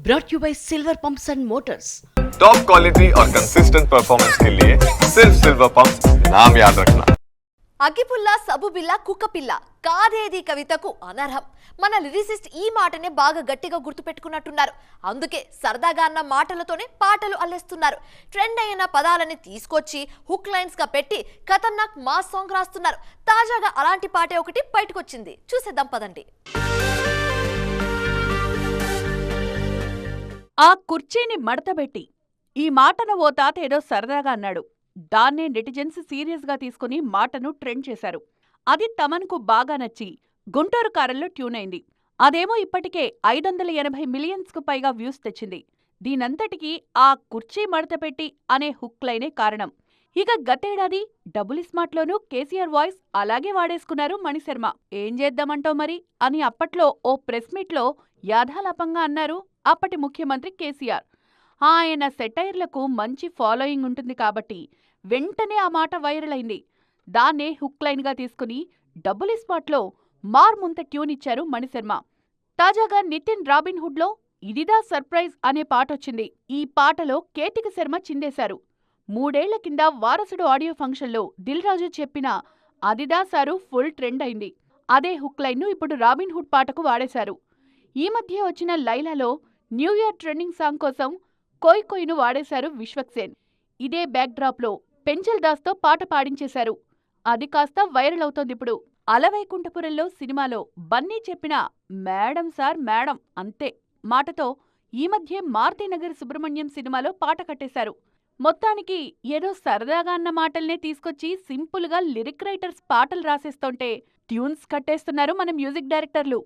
brought you by Silver Pumps and Motors. Top quality और consistent performance के लिए सिर्फ सिल्वर पंप्स नाम याद रखना. అగ్గిపుల్ల సబుబిల్ల కుక్కపిల్ల కాదేది కవితకు అనర్హం. మన లిరిసిస్ట్ ఈ మాటనే బాగా గట్టిగా గుర్తుపెట్టుకున్నట్టున్నారు. అందుకే సరదాగా అన్న మాటలతోనే పాటలు అల్లేస్తున్నారు. ట్రెండ్ అయిన పదాలని తీసుకొచ్చి హుక్ లైన్స్ గా పెట్టి ఖతర్నాక్ మాస్ సాంగ్ రాస్తున్నారు. తాజాగా అలాంటి పాటే ఒకటి బయటకొచ్చింది. చూసేద్దాం పదండి. ఆ కుర్చీని మడతబెట్టి ఈ మాటను ఓ తాత ఏదో సరదాగా అన్నాడు. దాన్నే నెటిజన్స్ సీరియస్ గా తీసుకుని మాటను ట్రెండ్ చేశారు. అది తమన్కు బాగా నచ్చి గుంటూరు కారంలో ట్యూన్ అయింది. అదేమో ఇప్పటికే 580 మిలియన్స్కు పైగా వ్యూస్ తెచ్చింది. దీనంతటికీ ఆ కుర్చీ మడతపెట్టి అనే హుక్ లైనే కారణం. ఇక గతేడాది డబుల్ స్మార్ట్లోనూ కేసీఆర్ వాయిస్ అలాగే వాడేసుకున్నారు మణిశర్మ. ఏం చేద్దామంటావు మరి అని అప్పట్లో ఓ ప్రెస్ మీట్లో యాథాలాపంగా అన్నారు అప్పటి ముఖ్యమంత్రి కేసీఆర్. ఆయన సెటైర్లకు మంచి ఫాలోయింగ్ ఉంటుంది కాబట్టి వెంటనే ఆ మాట వైరల్ అయింది. దాన్నే హుక్ లైన్గా తీసుకుని డబుల్ స్పాట్లో మార్ముంత ట్యూన్ ఇచ్చారు మణిశర్మ. తాజాగా నితిన్ రాబిన్హుడ్లో ఇదిదా సర్ప్రైజ్ అనే పాటొచ్చింది. ఈ పాటలో కేతిక శర్మ చిందేశారు. 3 ఏళ్ల కింద వారసుడు ఆడియో ఫంక్షన్లో దిల్ రాజు చెప్పిన అదిదా సారు ఫుల్ ట్రెండ్ అయింది. అదే హుక్ లైన్ను ఇప్పుడు రాబిన్హుడ్ పాటకు వాడేశారు. ఈ మధ్య వచ్చిన లైలాలో న్యూ ఇయర్ ట్రెండింగ్ సాంగ్ కోసం కోయ్ కోయ్ను వాడేశారు విశ్వక్సేన్. ఇదే బ్యాక్డ్రాప్లో పెంచల్ దాస్తో పాట పాడించేశారు. అది కాస్త వైరల్ అవుతోందిప్పుడు. అలవైకుంఠపురంలో సినిమాలో బన్నీ చెప్పిన మేడం సార్ మేడం అంతే మాటతో ఈ మధ్య మారుతినగర్ సుబ్రహ్మణ్యం సినిమాలో పాట కట్టేశారు. మొత్తానికి ఏదో సరదాగా అన్న మాటల్నే తీసుకొచ్చి సింపుల్గా లిరిక్ రైటర్స్ పాటలు రాసేస్తుంటే ట్యూన్స్ కట్టేస్తున్నారు మన మ్యూజిక్ డైరెక్టర్లు.